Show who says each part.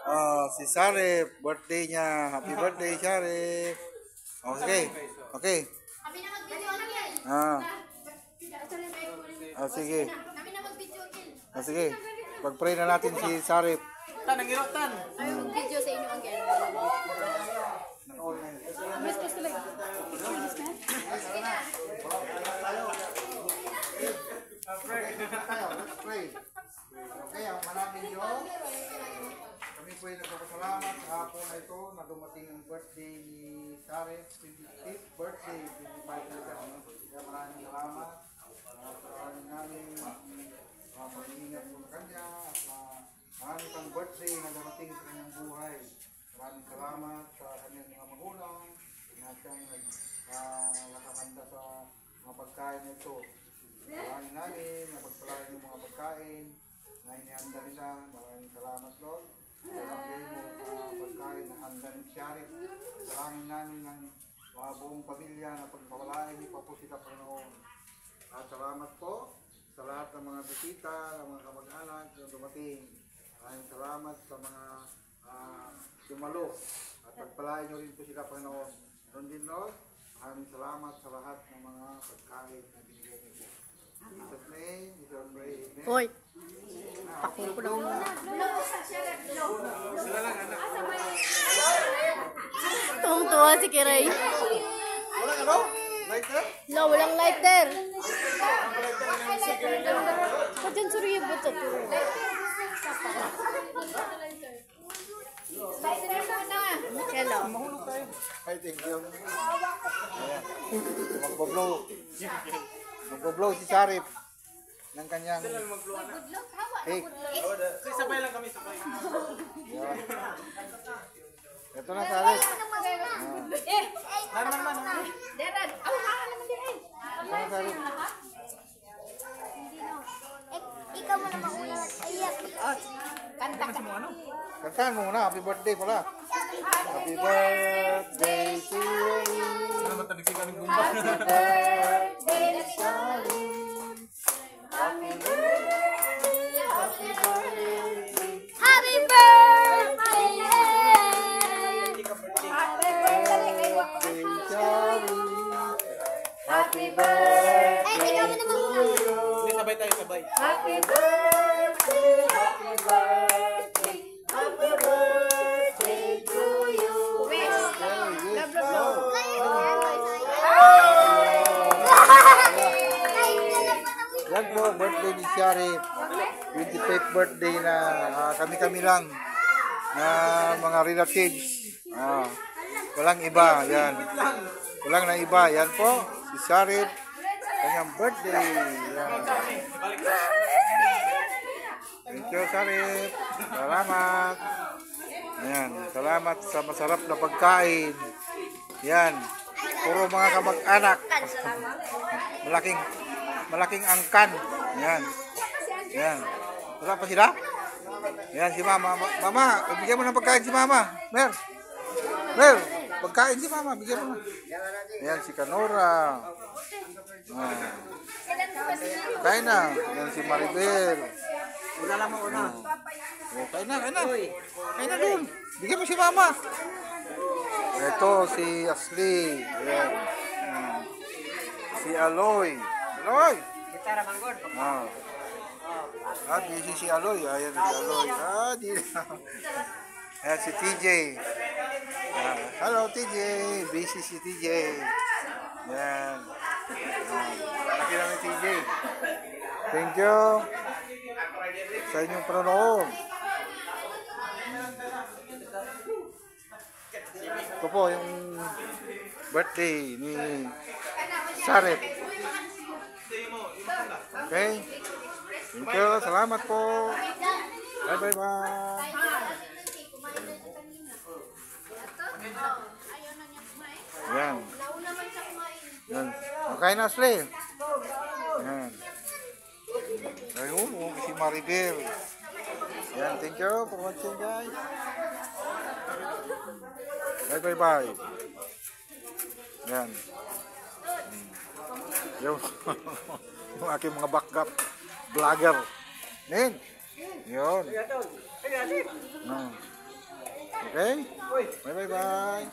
Speaker 1: Oh, si Sarip, birthday niya. Happy birthday, Sarip. Oh, sige. Okay.
Speaker 2: Kami na mag-video again.
Speaker 1: Ah. Oh, sige.
Speaker 2: Kami na mag-video again.
Speaker 1: Oh, sige. Pag-pray na natin si Sarip.
Speaker 3: Tan, ang hirap tan.
Speaker 2: Ay, mag-video sa inyo again. Mas gusto lang.
Speaker 1: Pray. Okay, ang maraming Diyos. Kami po ay nagpapasalamat sa hapon na ito na dumating ang birthday ni Sarip, 25th birthday, 25 na siya. Kaya maraming salamat. Maraming namin mag-iingat po sa kanya at maraming pang birthday na dumating sa kanyang buhay. Maraming salamat sa kanyang mga magulang na siyang nakakanda sa mga pagkain na ito. Maraming namin na pagpalain yung mga pagkain na inihanda nila. Maraming salamat, Lord. Maraming mo sa pagkain na handa ni Sharif. Maraming namin ng mga buong pamilya na pagpapalain ni po sila, Panginoon. At salamat po sa lahat ng mga bisita, ng mga kamag-anak na dumating. Maraming salamat sa mga dumalo at pagpalain nyo rin po sila, Panginoon. Doon din, Lord. Maraming salamat sa lahat ng mga pagkain na binigay niyo po. In Jesus' name, we shall pray. Amen.
Speaker 2: Hoy. Pakulo ko na muna. Tuwang-tuwa si Kiray.
Speaker 1: Walang ano? Lighter?
Speaker 2: No, walang lighter. Pagyan suriya ba ito? Hello.
Speaker 1: Ay, thank you. Ayan. Magbo-blow. Magbo-blow si Sarip ng kanyang cake.
Speaker 3: Sabay lang kami, sabay.
Speaker 1: Ayan. Ito na, Sarip. Ito na, Sarip.
Speaker 2: Ikaw mo na mauna. Ayak. Kanta ka.
Speaker 1: Kantahan mo muna. Happy birthday pala. Happy birthday to you.
Speaker 3: Ano ba tanig siya ng gumba?
Speaker 1: Happy birthday, Sarip. Happy birthday. Happy birthday.
Speaker 2: Happy birthday!
Speaker 1: Birthday, Sarip. Happy birthday.
Speaker 2: Ay, ikaw mo na mauna.
Speaker 3: Hindi, sabay tayo, sabay.
Speaker 2: Happy birthday!
Speaker 1: Happy birthday. Happy birthday to you. Yan po, birthday ni Sharif. 25th birthday na kami-kami lang na mga relatives. Walang iba, yan. Walang na iba, yan po. Si Sharif, kanyang birthday. Yan. Thank you, Sharif. Salamat. Ayan, salamat sa masarap na pagkain. Yan. Puro mga kamag-anak. Malaking angkan. Yan. Yan. Wala pa sila? Yan si Mama. Mama, bigyan mo ng pagkain si Mama. Mer. Pagkain si Mama, bigyan mo na. Yan si Kanora. Kain na. Yan si Maribel.
Speaker 3: Una lang mo, una.
Speaker 1: Kain na. Kain na doon. Bigyan mo si Mama. Ito si Ashley. Ayan. Si Aloy.
Speaker 3: Gitara manggod.
Speaker 1: Busy si Aloy. Ayan si Aloy. Di na. Ayan si TJ. Hello TJ. Busy si TJ. Ayan. Laki namin TJ. Thank you sa inyong panonood. Ito po yung birthday ni Sarip. Okay? Thank you. Salamat po. Bye. Yan. Yan. Okay na, Ashley. Yan. Ayun, si Maribel. Yan, thank you for watching, guys. Bye. Yan. Yung aking mga backup vlogger. Nin. Yun. Okay? Bye bye bye.